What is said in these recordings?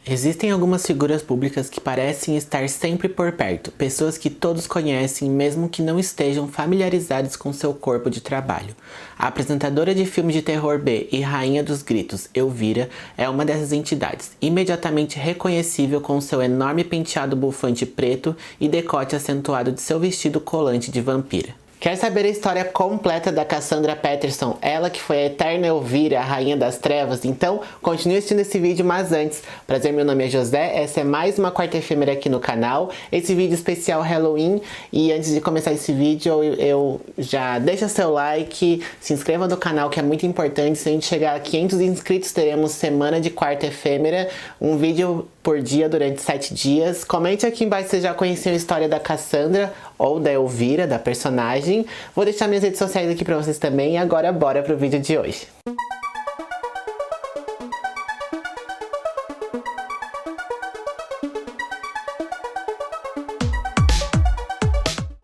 Existem algumas figuras públicas que parecem estar sempre por perto, pessoas que todos conhecem mesmo que não estejam familiarizados com seu corpo de trabalho. A apresentadora de filmes de terror B e rainha dos gritos, Elvira, é uma dessas entidades, imediatamente reconhecível com seu enorme penteado bufante preto e decote acentuado de seu vestido colante de vampira. Quer saber a história completa da Cassandra Peterson, ela que foi a eterna Elvira, a rainha das trevas? Então, continue assistindo esse vídeo, mas antes, prazer, meu nome é José, essa é mais uma quarta efêmera aqui no canal, esse vídeo especial Halloween, e antes de começar esse vídeo, eu já deixa seu like, se inscreva no canal que é muito importante, se a gente chegar a 500 inscritos, teremos semana de quarta efêmera, um vídeo por dia durante 7 dias. Comente aqui embaixo se você já conheceu a história da Cassandra ou da Elvira, da personagem. Vou deixar minhas redes sociais aqui pra vocês também. E agora bora pro vídeo de hoje.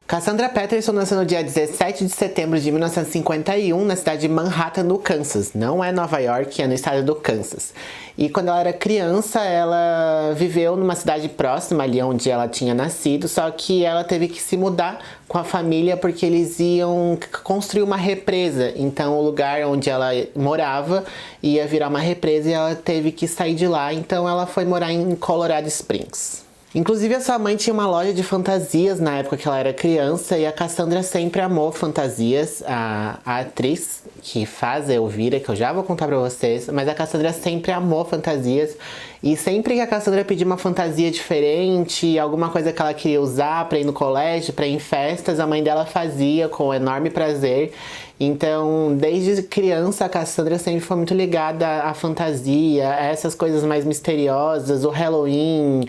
Cassandra Peterson nasceu no dia 17 de setembro de 1951 na cidade de Manhattan, no Kansas. Não é Nova York, é no estado do Kansas. E quando ela era criança, ela viveu numa cidade próxima ali onde ela tinha nascido, só que ela teve que se mudar com a família porque eles iam construir uma represa. Então o lugar onde ela morava ia virar uma represa e ela teve que sair de lá. Então ela foi morar em Colorado Springs. Inclusive, a sua mãe tinha uma loja de fantasias na época que ela era criança e a Cassandra sempre amou fantasias. A atriz que faz a Elvira, que eu já vou contar pra vocês, mas a Cassandra sempre amou fantasias. E sempre que a Cassandra pedia uma fantasia diferente, alguma coisa que ela queria usar pra ir no colégio, pra ir em festas, a mãe dela fazia com enorme prazer. Então, desde criança, a Cassandra sempre foi muito ligada à fantasia, a essas coisas mais misteriosas, o Halloween,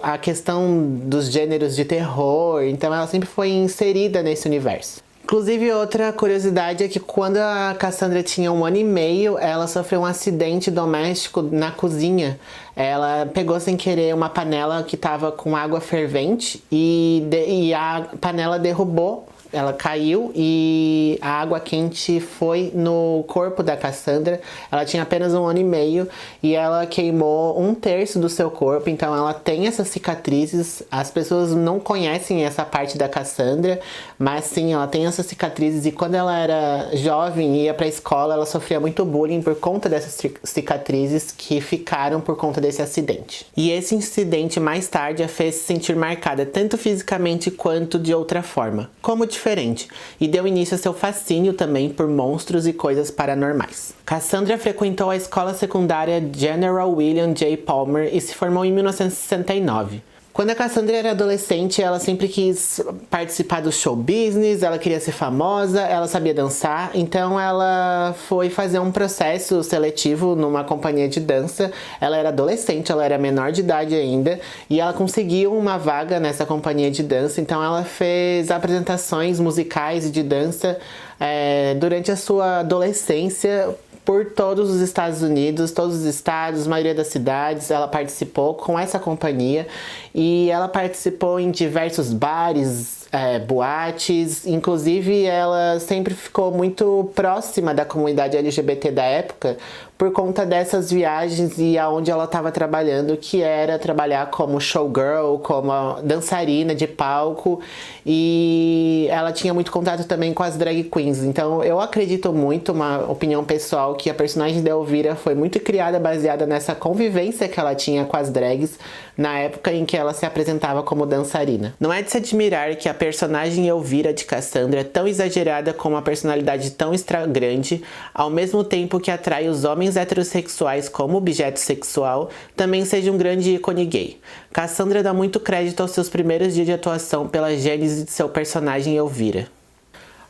a questão dos gêneros de terror. Então, ela sempre foi inserida nesse universo. Inclusive, outra curiosidade é que quando a Cassandra tinha 1 ano e meio, ela sofreu um acidente doméstico na cozinha. Ela pegou sem querer uma panela que estava com água fervente e a panela derrubou. Ela caiu e a água quente foi no corpo da Cassandra. Ela tinha apenas 1 ano e meio e ela queimou 1/3 do seu corpo. Então ela tem essas cicatrizes. As pessoas não conhecem essa parte da Cassandra, mas sim, ela tem essas cicatrizes. E quando ela era jovem e ia pra escola, ela sofria muito bullying por conta dessas cicatrizes que ficaram por conta desse acidente. E esse incidente mais tarde a fez se sentir marcada tanto fisicamente quanto de outra forma. Como diferente, e deu início a seu fascínio também por monstros e coisas paranormais. Cassandra frequentou a escola secundária General William J. Palmer e se formou em 1969. Quando a Cassandra era adolescente, ela sempre quis participar do show business, ela queria ser famosa, ela sabia dançar, então ela foi fazer um processo seletivo numa companhia de dança. Ela era adolescente, ela era menor de idade ainda, e ela conseguiu uma vaga nessa companhia de dança, então ela fez apresentações musicais e de dança durante a sua adolescência, por todos os Estados Unidos, todos os estados, maioria das cidades, ela participou com essa companhia e ela participou em diversos bares, boates, inclusive ela sempre ficou muito próxima da comunidade LGBT da época por conta dessas viagens e aonde ela estava trabalhando, que era trabalhar como showgirl, como dançarina de palco, e ela tinha muito contato também com as drag queens. Então eu acredito muito, uma opinião pessoal, que a personagem da Elvira foi muito criada baseada nessa convivência que ela tinha com as drags na época em que ela se apresentava como dançarina. Não é de se admirar que a personagem Elvira de Cassandra é tão exagerada com uma personalidade tão extravagante, ao mesmo tempo que atrai os homens heterossexuais como objeto sexual, também seja um grande ícone gay. Cassandra dá muito crédito aos seus primeiros dias de atuação pela gênese de seu personagem Elvira.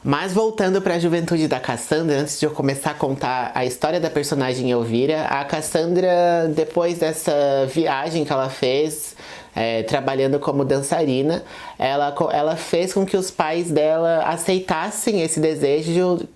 Mas voltando para a juventude da Cassandra, antes de eu começar a contar a história da personagem Elvira, a Cassandra, depois dessa viagem que ela fez, trabalhando como dançarina, ela fez com que os pais dela aceitassem esse desejo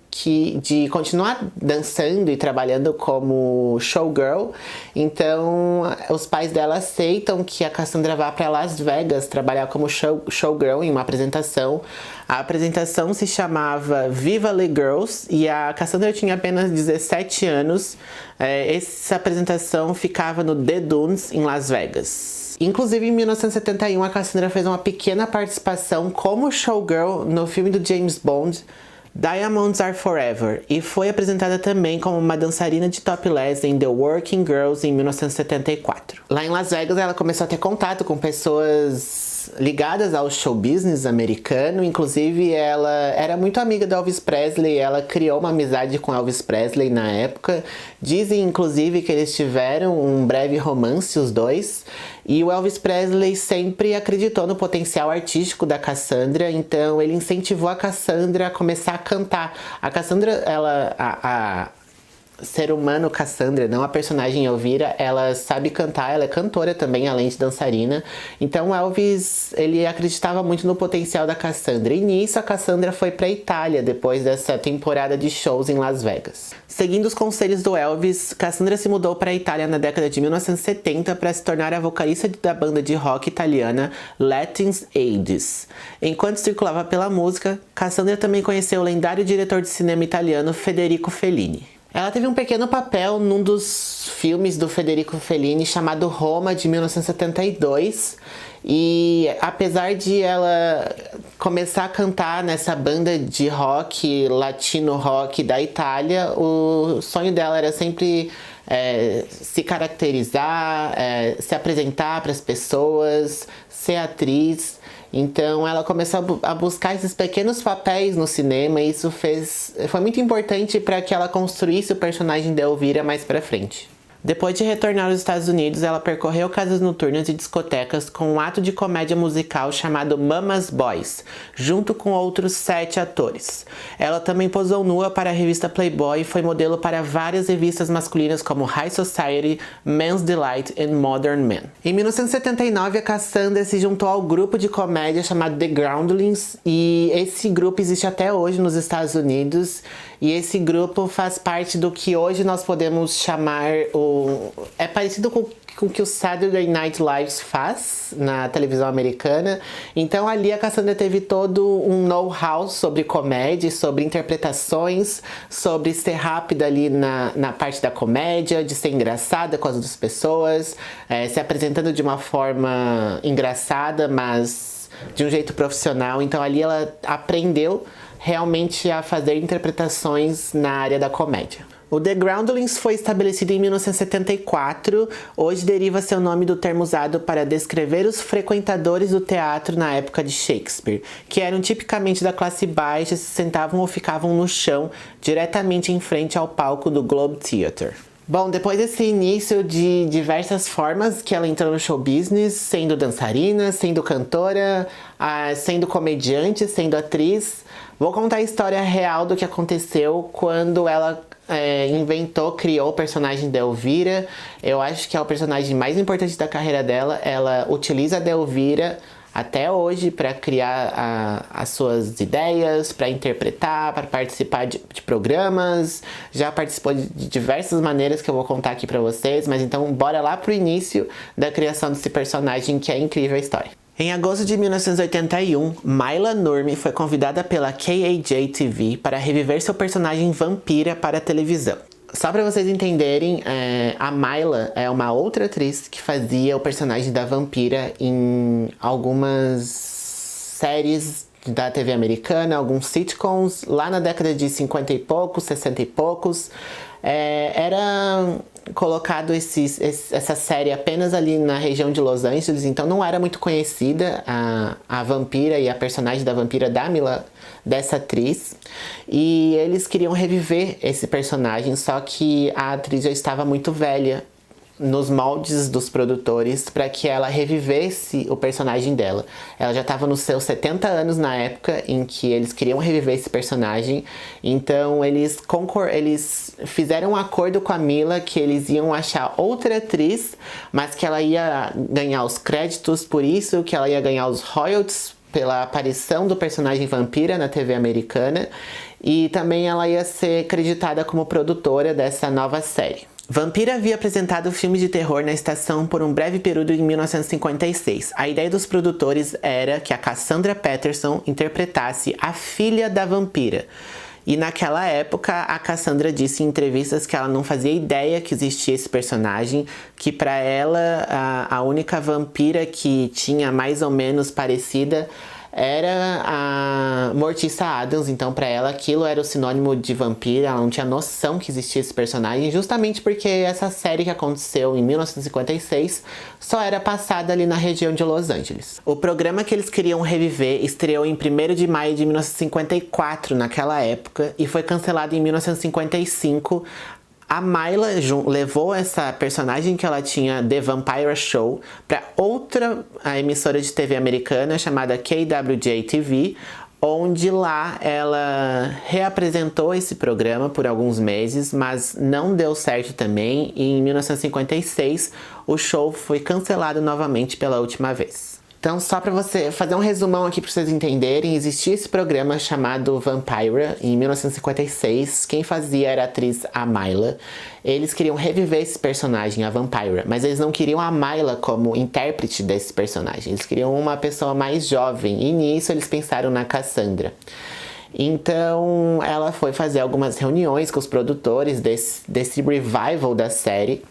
de continuar dançando e trabalhando como showgirl. Então os pais dela aceitam que a Cassandra vá para Las Vegas trabalhar como showgirl em uma apresentação. A apresentação se chamava Viva Le Girls e a Cassandra tinha apenas 17 anos, Essa apresentação ficava no The Dunes, em Las Vegas. Inclusive, em 1971, a Cassandra fez uma pequena participação como showgirl no filme do James Bond, Diamonds Are Forever, e foi apresentada também como uma dançarina de topless em The Working Girls em 1974. Lá em Las Vegas, ela começou a ter contato com pessoas ligadas ao show business americano. Inclusive, ela era muito amiga do Elvis Presley, ela criou uma amizade com Elvis Presley na época. Dizem, inclusive, que eles tiveram um breve romance, os dois. E o Elvis Presley sempre acreditou no potencial artístico da Cassandra, então ele incentivou a Cassandra a começar a cantar. A Cassandra, a ser humano Cassandra, não a personagem Elvira, ela sabe cantar, ela é cantora também, além de dançarina. Então Elvis, ele acreditava muito no potencial da Cassandra. E nisso a Cassandra foi pra Itália, depois dessa temporada de shows em Las Vegas. Seguindo os conselhos do Elvis, Cassandra se mudou para a Itália na década de 1970 para se tornar a vocalista da banda de rock italiana Latin's Aids. Enquanto circulava pela música, Cassandra também conheceu o lendário diretor de cinema italiano Federico Fellini. Ela teve um pequeno papel num dos filmes do Federico Fellini chamado Roma, de 1972. E apesar de ela começar a cantar nessa banda de rock, latino rock da Itália, o sonho dela era sempre se caracterizar, se apresentar para as pessoas, ser atriz. Então ela começou a buscar esses pequenos papéis no cinema, e isso foi muito importante para que ela construísse o personagem de Elvira mais pra frente. Depois de retornar aos Estados Unidos, ela percorreu casas noturnas e discotecas com um ato de comédia musical chamado Mama's Boys, junto com outros 7 atores. Ela também posou nua para a revista Playboy e foi modelo para várias revistas masculinas como High Society, Men's Delight e Modern Man. Em 1979, a Cassandra se juntou ao grupo de comédia chamado The Groundlings, e esse grupo existe até hoje nos Estados Unidos. E esse grupo faz parte do que hoje nós podemos chamar é parecido com o que o Saturday Night Live faz na televisão americana. Então ali a Cassandra teve todo um know-how sobre comédia, sobre interpretações, sobre ser rápida ali na parte da comédia, de ser engraçada com as outras pessoas, se apresentando de uma forma engraçada, mas de um jeito profissional. Então ali ela aprendeu realmente a fazer interpretações na área da comédia. O The Groundlings foi estabelecido em 1974, hoje deriva seu nome do termo usado para descrever os frequentadores do teatro na época de Shakespeare, que eram tipicamente da classe baixa, se sentavam ou ficavam no chão, diretamente em frente ao palco do Globe Theatre. Bom, depois desse início de diversas formas que ela entrou no show business, sendo dançarina, sendo cantora, sendo comediante, sendo atriz, vou contar a história real do que aconteceu quando ela criou o personagem da Elvira. Eu acho que é o personagem mais importante da carreira dela. Ela utiliza a da Elvira até hoje para criar as suas ideias, para interpretar, para participar de programas. Já participou de diversas maneiras que eu vou contar aqui para vocês, mas então bora lá pro início da criação desse personagem, que é incrível a história. Em agosto de 1981, Maila Nurmi foi convidada pela KAJ-TV para reviver seu personagem Vampira para a televisão. Só para vocês entenderem, a Maila é uma outra atriz que fazia o personagem da Vampira em algumas séries da TV americana, alguns sitcoms, lá na década de 50 e poucos, 60 e poucos. Era colocado essa série apenas ali na região de Los Angeles, então não era muito conhecida a Vampira e a personagem da Vampira dessa atriz. E eles queriam reviver esse personagem, só que a atriz já estava muito velha nos moldes dos produtores para que ela revivesse o personagem dela. Ela já estava nos seus 70 anos na época em que eles queriam reviver esse personagem. Então eles fizeram um acordo com a Mila que eles iam achar outra atriz, mas que ela ia ganhar os créditos por isso, que ela ia ganhar os royalties pela aparição do personagem Vampira na TV americana, e também ela ia ser creditada como produtora dessa nova série. Vampira havia apresentado filmes de terror na estação por um breve período em 1956. A ideia dos produtores era que a Cassandra Peterson interpretasse a filha da Vampira. E naquela época, a Cassandra disse em entrevistas que ela não fazia ideia que existia esse personagem, que para ela a única vampira que tinha mais ou menos parecida era a Morticia Addams. Então para ela aquilo era o sinônimo de vampira, ela não tinha noção que existia esse personagem, justamente porque essa série que aconteceu em 1956 só era passada ali na região de Los Angeles. O programa que eles queriam reviver estreou em 1º de maio de 1954 naquela época e foi cancelado em 1955. A Mila levou essa personagem que ela tinha, The Vampire Show, para outra emissora de TV americana chamada KWJ-TV, onde lá ela reapresentou esse programa por alguns meses, mas não deu certo também, e em 1956 o show foi cancelado novamente pela última vez. Então, só pra você fazer um resumão aqui pra vocês entenderem, existia esse programa chamado Vampira, em 1956. Quem fazia era a atriz Amila. Eles queriam reviver esse personagem, a Vampira, mas eles não queriam a Mila como intérprete desse personagem. Eles queriam uma pessoa mais jovem, e nisso eles pensaram na Cassandra. Então, ela foi fazer algumas reuniões com os produtores desse revival da série.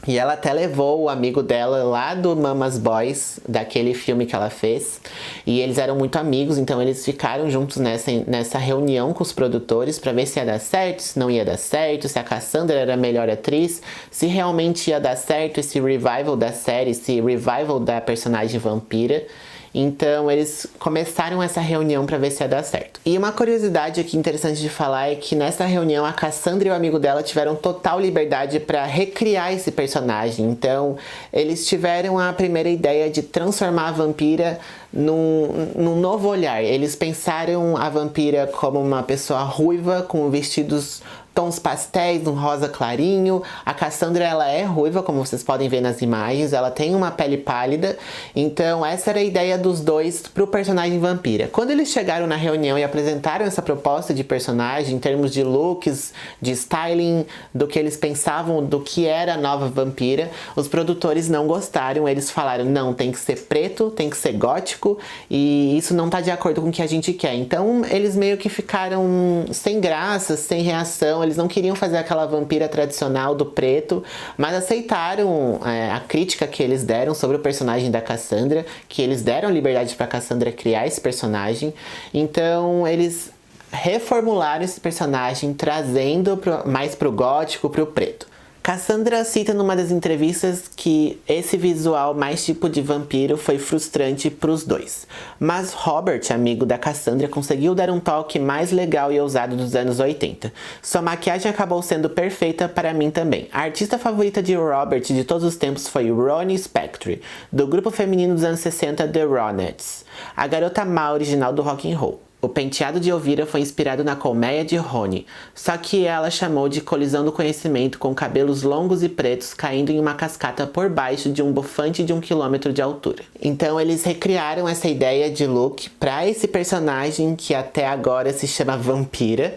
E ela até levou o amigo dela lá do Mama's Boys, daquele filme que ela fez. E eles eram muito amigos, então eles ficaram juntos nessa reunião com os produtores pra ver se ia dar certo, se não ia dar certo, se a Cassandra era a melhor atriz, se realmente ia dar certo esse revival da série, esse revival da personagem vampira. Então eles começaram essa reunião para ver se ia dar certo. E uma curiosidade aqui interessante de falar é que nessa reunião a Cassandra e o amigo dela tiveram total liberdade para recriar esse personagem. Então eles tiveram a primeira ideia de transformar a vampira num novo olhar. Eles pensaram a vampira como uma pessoa ruiva com vestidos tons pastéis, um rosa clarinho. A Cassandra, ela é ruiva, como vocês podem ver nas imagens. Ela tem uma pele pálida. Então, essa era a ideia dos dois pro personagem vampira. Quando eles chegaram na reunião e apresentaram essa proposta de personagem, em termos de looks, de styling, do que eles pensavam do que era a nova vampira, os produtores não gostaram. Eles falaram, não, tem que ser preto, tem que ser gótico, e isso não tá de acordo com o que a gente quer. Então, eles meio que ficaram sem graça, sem reação. Eles não queriam fazer aquela vampira tradicional do preto, mas aceitaram a crítica que eles deram sobre o personagem da Cassandra, que eles deram liberdade para Cassandra criar esse personagem. Então eles reformularam esse personagem, trazendo mais pro gótico, pro preto. Cassandra cita numa das entrevistas que esse visual mais tipo de vampiro foi frustrante pros dois. Mas Robert, amigo da Cassandra, conseguiu dar um toque mais legal e ousado dos anos 80. Sua maquiagem acabou sendo perfeita para mim também. A artista favorita de Robert de todos os tempos foi Ronnie Spector, do grupo feminino dos anos 60 The Ronettes, a garota má original do rock and roll. O penteado de Elvira foi inspirado na colmeia de Rony, só que ela chamou de colisão do conhecimento, com cabelos longos e pretos caindo em uma cascata por baixo de um bufante de 1 quilômetro de altura. Então eles recriaram essa ideia de look para esse personagem que até agora se chama Vampira.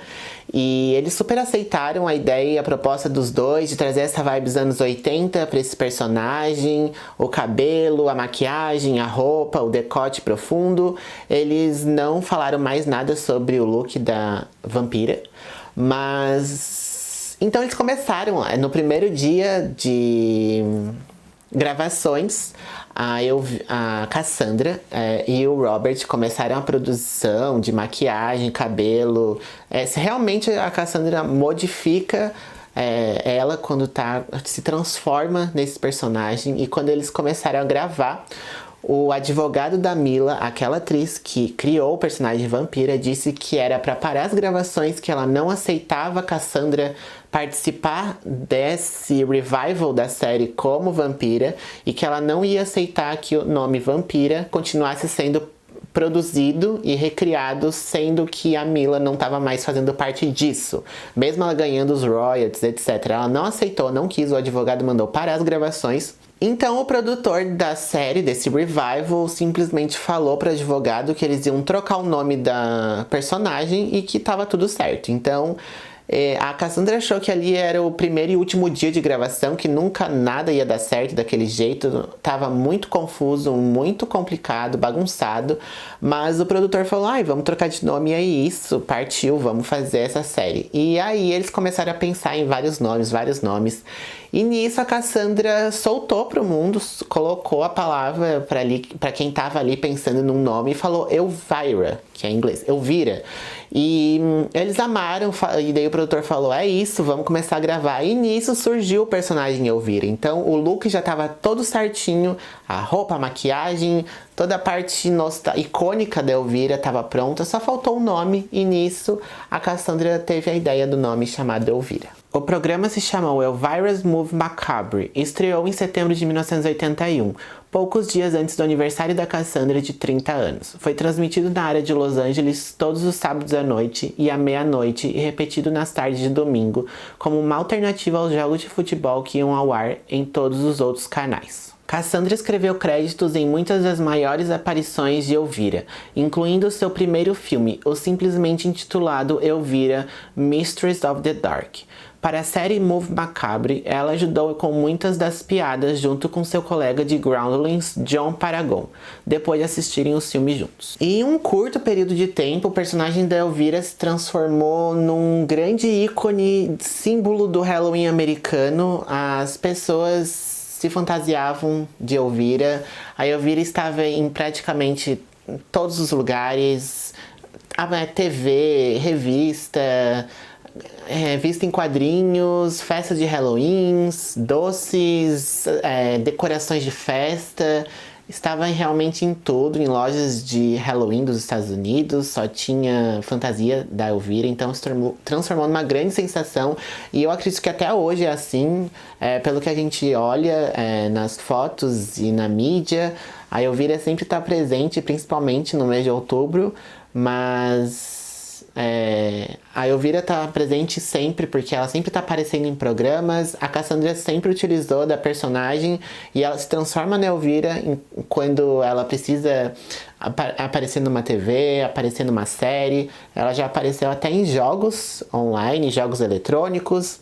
E eles super aceitaram a ideia e a proposta dos dois de trazer essa vibe dos anos 80 para esse personagem, o cabelo, a maquiagem, a roupa, o decote profundo. Eles não falaram mais nada sobre o look da vampira, mas então eles começaram no primeiro dia de gravações. A Cassandra e o Robert começaram a produção de maquiagem, cabelo. Realmente a Cassandra modifica ela quando se transforma nesse personagem. E quando eles começaram a gravar, o advogado da Mila, aquela atriz que criou o personagem vampira, disse que era para parar as gravações, que ela não aceitava a Cassandra participar desse revival da série como vampira e que ela não ia aceitar que o nome vampira continuasse sendo produzido e recriado, sendo que a Mila não estava mais fazendo parte disso, mesmo ela ganhando os royalties, etc. Ela não aceitou, não quis, o advogado mandou parar as gravações. Então o produtor da série, desse revival, simplesmente falou para o advogado que eles iam trocar o nome da personagem e que tava tudo certo. Então A Cassandra achou que ali era o primeiro e último dia de gravação, que nunca nada ia dar certo daquele jeito. Tava muito confuso, muito complicado, bagunçado. Mas o produtor falou, vamos trocar de nome, e aí isso, partiu, vamos fazer essa série. E aí eles começaram a pensar em vários nomes. E nisso a Cassandra soltou pro mundo, colocou a palavra pra quem tava ali pensando num nome e falou Elvira, que é em inglês, Elvira. E eles amaram, e daí o produtor falou, é isso, vamos começar a gravar. E nisso surgiu o personagem Elvira. Então o look já tava todo certinho, a roupa, a maquiagem, toda a parte icônica da Elvira estava pronta, só faltou o nome. E nisso a Cassandra teve a ideia do nome chamado Elvira. O programa se chamou Elvira's Move Macabre e estreou em setembro de 1981, poucos dias antes do aniversário da Cassandra de 30 anos. Foi transmitido na área de Los Angeles todos os sábados à noite e à meia-noite e repetido nas tardes de domingo, como uma alternativa aos jogos de futebol que iam ao ar em todos os outros canais. Cassandra escreveu créditos em muitas das maiores aparições de Elvira, incluindo seu primeiro filme, o simplesmente intitulado Elvira, Mistress of the Dark. Para a série Move Macabre, ela ajudou com muitas das piadas junto com seu colega de Groundlings, John Paragon, depois de assistirem os filmes juntos. E em um curto período de tempo, o personagem da Elvira se transformou num grande ícone, símbolo do Halloween americano. As pessoas se fantasiavam de Elvira. A Elvira estava em praticamente todos os lugares, TV, revista em quadrinhos, festa de Halloween, doces, decorações de festa. Estava realmente em tudo, em lojas de Halloween dos Estados Unidos, só tinha fantasia da Elvira, então se transformou numa grande sensação. E eu acredito que até hoje é assim, pelo que a gente olha nas fotos e na mídia. A Elvira sempre está presente, principalmente no mês de outubro, mas a Elvira tá presente sempre, porque ela sempre tá aparecendo em programas. A Cassandra sempre utilizou da personagem e ela se transforma na Elvira quando ela precisa aparecer numa TV, aparecer numa série. Ela já apareceu até em jogos online, jogos eletrônicos.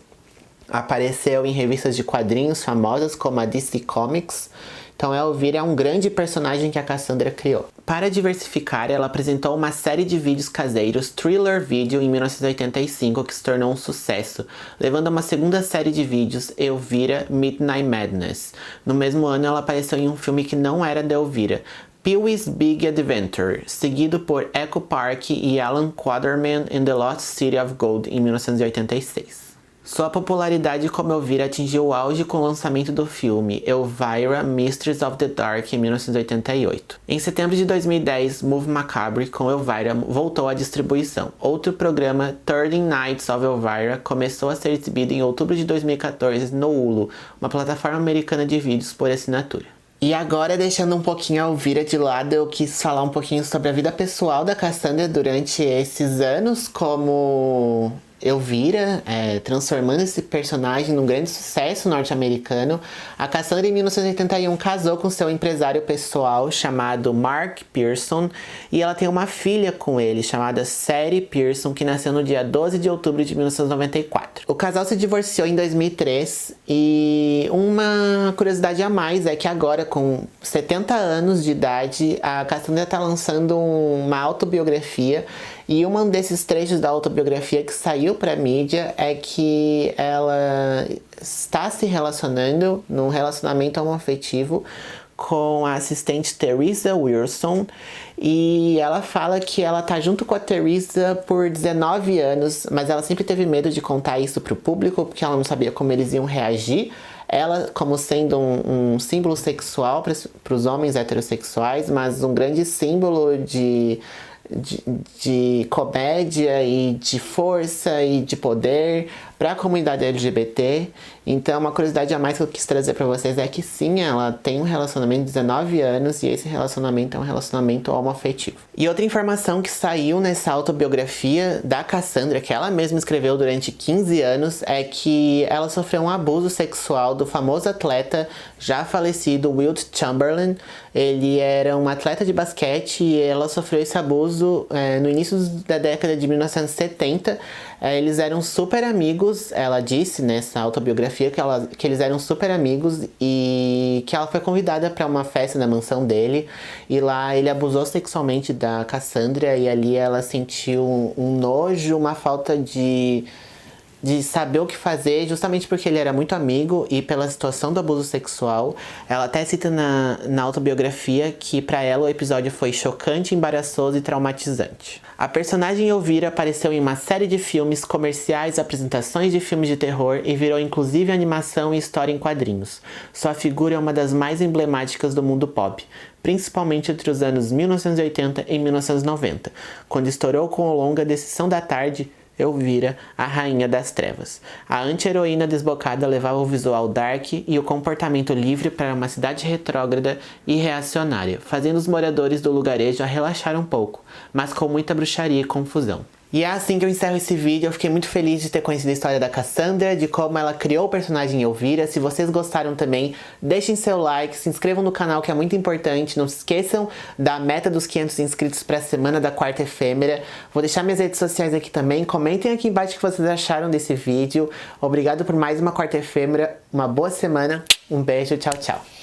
Apareceu em revistas de quadrinhos famosas como a DC Comics. Então a Elvira é um grande personagem que a Cassandra criou. Para diversificar, ela apresentou uma série de vídeos caseiros, Thriller Video, em 1985, que se tornou um sucesso, levando a uma segunda série de vídeos, Elvira Midnight Madness. No mesmo ano, ela apareceu em um filme que não era da Elvira, Pee-wee's Big Adventure, seguido por Echo Park e Alan Quatermain in The Lost City of Gold, em 1986. Sua popularidade como Elvira atingiu o auge com o lançamento do filme Elvira, Mistress of the Dark, em 1988. Em setembro de 2010, Move Macabre com Elvira voltou à distribuição. Outro programa, 30 Nights of Elvira, começou a ser exibido em outubro de 2014 no Hulu, uma plataforma americana de vídeos por assinatura. E agora, deixando um pouquinho a Elvira de lado, eu quis falar um pouquinho sobre a vida pessoal da Cassandra durante esses anos como Elvira, transformando esse personagem num grande sucesso norte-americano. A Cassandra, em 1981, casou com seu empresário pessoal chamado Mark Pearson, e ela tem uma filha com ele chamada Sadie Pearson, que nasceu no dia 12 de outubro de 1994. O casal se divorciou em 2003 e uma curiosidade a mais é que agora, com 70 anos de idade, a Cassandra está lançando uma autobiografia. E um desses trechos da autobiografia que saiu para mídia é que ela está se relacionando num relacionamento homoafetivo com a assistente Teresa Wilson, e ela fala que ela tá junto com a Teresa por 19 anos, mas ela sempre teve medo de contar isso pro público porque ela não sabia como eles iam reagir. Ela como sendo um símbolo sexual para os homens heterossexuais, mas um grande símbolo de comédia e de força e de poder para a comunidade LGBT. Então, uma curiosidade a mais que eu quis trazer para vocês é que sim, ela tem um relacionamento de 19 anos e esse relacionamento é um relacionamento homoafetivo. E outra informação que saiu nessa autobiografia da Cassandra, que ela mesma escreveu durante 15 anos, é que ela sofreu um abuso sexual do famoso atleta já falecido Wilt Chamberlain. Ele era um atleta de basquete e ela sofreu esse abuso no início da década de 1970. Eles eram super amigos, ela disse nessa autobiografia que eles eram super amigos e que ela foi convidada para uma festa na mansão dele e lá ele abusou sexualmente da Cassandra e ali ela sentiu um nojo, uma falta de saber o que fazer, justamente porque ele era muito amigo e pela situação do abuso sexual. Ela até cita na autobiografia que pra ela o episódio foi chocante, embaraçoso e traumatizante. A personagem Elvira apareceu em uma série de filmes, comerciais, apresentações de filmes de terror e virou inclusive animação e história em quadrinhos. Sua figura é uma das mais emblemáticas do mundo pop, principalmente entre os anos 1980 e 1990, quando estourou com o longa Decisão da Tarde, Elvira, a Rainha das Trevas. A anti-heroína desbocada levava o visual dark e o comportamento livre para uma cidade retrógrada e reacionária, fazendo os moradores do lugarejo a relaxar um pouco, mas com muita bruxaria e confusão. E é assim que eu encerro esse vídeo. Eu fiquei muito feliz de ter conhecido a história da Cassandra, de como ela criou o personagem Elvira. Se vocês gostaram também, deixem seu like, se inscrevam no canal que é muito importante. Não se esqueçam da meta dos 500 inscritos para a semana da quarta efêmera. Vou deixar minhas redes sociais aqui também. Comentem aqui embaixo o que vocês acharam desse vídeo. Obrigado por mais uma quarta efêmera. Uma boa semana. Um beijo, tchau, tchau.